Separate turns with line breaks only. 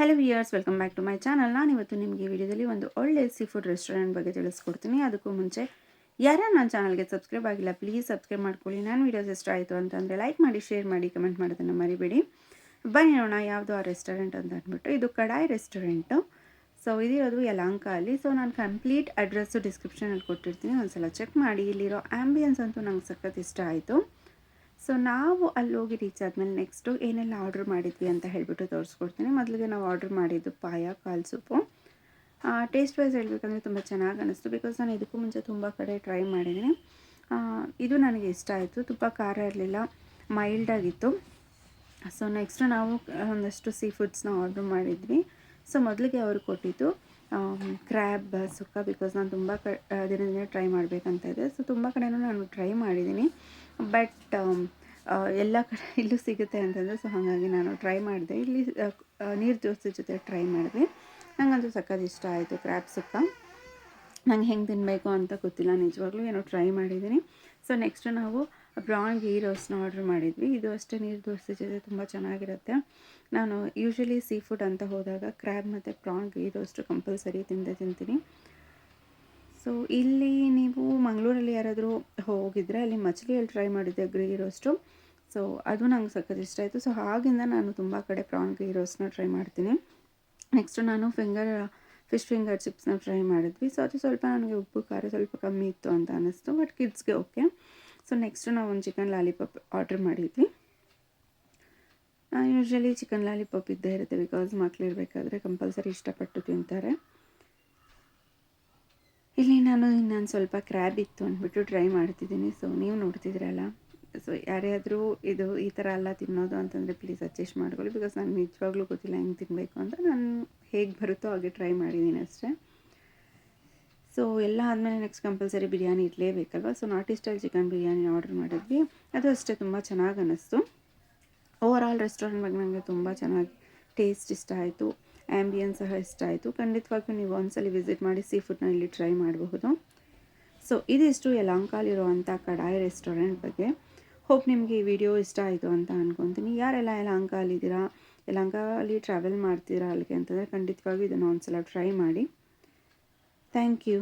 Hello viewers, welcome back to my channel. ನಾನು ಇವತ್ತು ನಿಮಗೆ ವಿಡಿಯೋದಲ್ಲಿ ಒಂದು ಒಳ್ಳೆ ಸೀ ಫುಡ್ ರೆಸ್ಟೋರೆಂಟ್ ಬಗ್ಗೆ ತಿಳಿಸ್ಕೊಡ್ತೀನಿ. ಅದಕ್ಕೂ ಮುಂಚೆ ಯಾರು ನನ್ನ ಚಾನಲ್ಗೆ ಸಬ್ಸ್ಕ್ರೈಬ್ ಆಗಿಲ್ಲ, ಪ್ಲೀಸ್ ಸಬ್ಸ್ಕ್ರೈಬ್ ಮಾಡ್ಕೊಳ್ಳಿ. ನಾನು ವಿಡಿಯೋಸ್ ಇಷ್ಟ ಆಯಿತು ಅಂತಂದರೆ ಲೈಕ್ ಮಾಡಿ, ಶೇರ್ ಮಾಡಿ, ಕಮೆಂಟ್ ಮಾಡೋದನ್ನು ಮರಿಬೇಡಿ. ಬನ್ನಿ ನೋಡೋಣ ಯಾವುದು ಆ ರೆಸ್ಟೋರೆಂಟ್ ಅಂತ ಅಂದ್ಬಿಟ್ಟು. ಇದು ಕಡಾಯಿ ರೆಸ್ಟೋರೆಂಟು. ಸೊ ಇದಿರೋದು ಯಲಹಂಕ ಅಲ್ಲಿ. ಸೊ ನಾನು ಕಂಪ್ಲೀಟ್ ಅಡ್ರೆಸ್ಸು ಡಿಸ್ಕ್ರಿಪ್ಷನಲ್ಲಿ ಕೊಟ್ಟಿರ್ತೀನಿ, ಒಂದ್ಸಲ ಚೆಕ್ ಮಾಡಿ. ಇಲ್ಲಿರೋ ಆ್ಯಂಬಿಯನ್ಸ್ ಅಂತೂ ನಂಗೆ ಸಖತ್ ಇಷ್ಟ ಆಯಿತು. ಸೊ ನಾವು ಅಲ್ಲಿ ಹೋಗಿ ರೀಚ್ ಆದಮೇಲೆ ನೆಕ್ಸ್ಟು ಏನೆಲ್ಲ ಆರ್ಡ್ರ್ ಮಾಡಿದ್ವಿ ಅಂತ ಹೇಳಿಬಿಟ್ಟು ತೋರಿಸ್ಕೊಡ್ತೀನಿ. ಮೊದಲಿಗೆ ನಾವು ಆರ್ಡ್ರ್ ಮಾಡಿದ್ದು ಪಾಯ ಕಾಲ್ ಸೂಪು. ಟೇಸ್ಟ್ ವೈಸ್ ಹೇಳಬೇಕಂದ್ರೆ ತುಂಬ ಚೆನ್ನಾಗಿ ಅನ್ನಿಸ್ತು. ಬಿಕಾಸ್ ನಾನು ಇದಕ್ಕೂ ಮುಂಚೆ ತುಂಬ ಕಡೆ ಟ್ರೈ ಮಾಡಿದ್ದೀನಿ. ಇದು ನನಗೆ ಇಷ್ಟ ಆಯಿತು. ತುಂಬ ಖಾರ ಇರಲಿಲ್ಲ, ಮೈಲ್ಡಾಗಿತ್ತು. ಸೊ ನೆಕ್ಸ್ಟು ನಾವು ಒಂದಷ್ಟು ಸೀ ಫುಡ್ಸ್ನ ಆರ್ಡ್ರ್ ಮಾಡಿದ್ವಿ. ಸೊ ಮೊದಲಿಗೆ ಅವರು ಕೊಟ್ಟಿದ್ದು ಕ್ರ್ಯಾಬ್ ಸುಕ್ಕ. ಬಿಕಾಸ್ ನಾನು ತುಂಬ ದಿನದಿಂದ ಟ್ರೈ ಮಾಡಬೇಕಂತ ಇದೆ. ಸೊ ತುಂಬ ಕಡೆಯೂ ನಾನು ಟ್ರೈ ಮಾಡಿದ್ದೀನಿ, ಬಟ್ ಎಲ್ಲ ಕಡೆ ಇಲ್ಲೂ ಸಿಗುತ್ತೆ ಅಂತಂದರೆ, ಸೊ ಹಾಗಾಗಿ ನಾನು ಟ್ರೈ ಮಾಡಿದೆ. ಇಲ್ಲಿ ನೀರು ದೋಸೆ ಜೊತೆ ಟ್ರೈ ಮಾಡಿದೆ. ನನಗಂತೂ ಸಖತ್ ಇಷ್ಟ ಆಯಿತು ಕ್ರ್ಯಾಬ್ ಸುಕ್ಕ. ನಂಗೆ ಹೆಂಗೆ ತಿನ್ನಬೇಕು ಅಂತ ಗೊತ್ತಿಲ್ಲ, ನಿಜವಾಗ್ಲೂ ಏನೋ ಟ್ರೈ ಮಾಡಿದ್ದೀನಿ. ಸೊ ನೆಕ್ಸ್ಟು ನಾವು ಪ್ರಾನ್ ಗೀ ರೋಸ್ಟ್ನ ಆರ್ಡ್ರ್ ಮಾಡಿದ್ವಿ. ಇದು ಅಷ್ಟೇ ನೀರು ದೋಸೆ ಜೊತೆ ತುಂಬ ಚೆನ್ನಾಗಿರುತ್ತೆ. ನಾನು ಯೂಶ್ವಲಿ ಸೀ ಫುಡ್ ಅಂತ ಹೋದಾಗ ಕ್ರ್ಯಾಬ್ ಮತ್ತು ಪ್ರಾನ್ ಗೀ ರೋಸ್ಟು ಕಂಪಲ್ಸರಿ ತಿಂತೀನಿ. ಸೊ ಇಲ್ಲಿ ನೀವು ಮಂಗಳೂರಲ್ಲಿ ಯಾರಾದರೂ ಹೋಗಿದ್ದರೆ ಅಲ್ಲಿ ಮछलिಯಲ್ಲಿ ಟ್ರೈ ಮಾಡಿದ್ದೆ ಗೀ ರೋಸ್ಟು. ಸೊ ಅದು ನಂಗೆ ಸಖತ್ ಇಷ್ಟ ಆಯಿತು. ಸೊ ಆಗಿಂದ ನಾನು ತುಂಬ ಕಡೆ ಪ್ರಾನ್ ಗೀ ರೋಸ್ಟ್ನ ಟ್ರೈ ಮಾಡ್ತೀನಿ. ನೆಕ್ಸ್ಟು ನಾನು ಫಿಶ್ ಫಿಂಗರ್ ಚಿಪ್ಸ್ನ ಟ್ರೈ ಮಾಡಿದ್ವಿ. ಸೊ ಅದು ಸ್ವಲ್ಪ ನನಗೆ ಉಪ್ಪು ಖಾರ ಸ್ವಲ್ಪ ಕಮ್ಮಿ ಇತ್ತು ಅಂತ ಅನ್ನಿಸ್ತು, ಬಟ್ ಕಿಡ್ಸ್ಗೆ ಓಕೆ. ಸೊ ನೆಕ್ಸ್ಟು ನಾವು ಒಂದು ಚಿಕನ್ ಲಾಲಿಪಾಪ್ ಆರ್ಡ್ರ್ ಮಾಡಿದ್ವಿ. ಯೂಶ್ವಲಿ ಚಿಕನ್ ಲಾಲಿಪಾಪ್ ಇದ್ದೇ ಇರುತ್ತೆ, ಬಿಕಾಸ್ ಮಕ್ಕಳಿರಬೇಕಾದ್ರೆ ಕಂಪಲ್ಸರಿ ಇಷ್ಟಪಟ್ಟು ತಿಂತಾರೆ. ಇಲ್ಲಿ ನಾನು ಇನ್ನೊಂದು ಸ್ವಲ್ಪ ಕ್ರ್ಯಾಬ್ ಇತ್ತು ಅಂದ್ಬಿಟ್ಟು ಟ್ರೈ ಮಾಡ್ತಿದ್ದೀನಿ. ಸೊ ನೀವು ನೋಡ್ತಿದ್ದೀರಲ್ಲ. ಸೊ ಯಾರ್ಯಾದರೂ ಇದು ಈ ಥರ ಎಲ್ಲ ತಿನ್ನೋದು ಅಂತಂದರೆ ಪ್ಲೀಸ್ ಅಡ್ಜಸ್ಟ್ ಮಾಡ್ಕೊಳ್ಳಿ. ಬಿಕಾಸ್ ನನಗೆ ನಿಜವಾಗ್ಲೂ ಗೊತ್ತಿಲ್ಲ ಹೆಂಗೆ ತಿನ್ನಬೇಕು ಅಂತ. ನಾನು ಹೇಗೆ ಬರುತ್ತೋ ಹಾಗೆ ಟ್ರೈ ಮಾಡಿದ್ದೀನಿ ಅಷ್ಟೇ. ಸೊ ಎಲ್ಲ ಆದಮೇಲೆ ನೆಕ್ಸ್ಟ್ ಕಂಪಲ್ಸರಿ ಬಿರಿಯಾನಿ ಇರಲೇಬೇಕಲ್ವ. ಸೊ ನಾಟಿ ಸ್ಟೈಲ್ ಚಿಕನ್ ಬಿರಿಯಾನಿ ಆರ್ಡ್ರ್ ಮಾಡಿದ್ವಿ. ಅದು ಅಷ್ಟೇ ತುಂಬ ಚೆನ್ನಾಗಿ ಅನ್ನಿಸ್ತು. ಓವರ್ ಆಲ್ ರೆಸ್ಟೋರೆಂಟ್ ಬಗ್ಗೆ ನನಗೆ ತುಂಬ ಚೆನ್ನಾಗಿ ಟೇಸ್ಟ್ ಇಷ್ಟ ಆಯಿತು, ಆ್ಯಂಬಿಯನ್ಸ್ ಸಹ ಇಷ್ಟ ಆಯಿತು. ಖಂಡಿತವಾಗಿಯೂ ನೀವು ಒಂದ್ಸಲ ವಿಸಿಟ್ ಮಾಡಿ ಸೀ ಫುಡ್ನ ಇಲ್ಲಿ ಟ್ರೈ ಮಾಡಬಹುದು. ಸೊ ಇದಿಷ್ಟು ಯಲಹಂಕಲ್ಲಿರುವಂಥ ಕಡಾಯಿ ರೆಸ್ಟೋರೆಂಟ್ ಬಗ್ಗೆ. ಹೋಪ್ ನಿಮಗೆ ಈ ವಿಡಿಯೋ ಇಷ್ಟ ಆಯಿತು ಅಂತ ಅಂದ್ಕೊತೀನಿ. ಯಾರೆಲ್ಲ ಯಲಹಂಕಲ್ಲಿದ್ದೀರಾ, ಯಲಹಂಕಲ್ಲಿ ಟ್ರಾವೆಲ್ ಮಾಡ್ತೀರಾ ಅಲ್ಲಿಗೆ ಅಂತಂದರೆ ಖಂಡಿತವಾಗಿಯೂ ಇದನ್ನು ಒಂದ್ಸಲ ಟ್ರೈ ಮಾಡಿ. Thank you.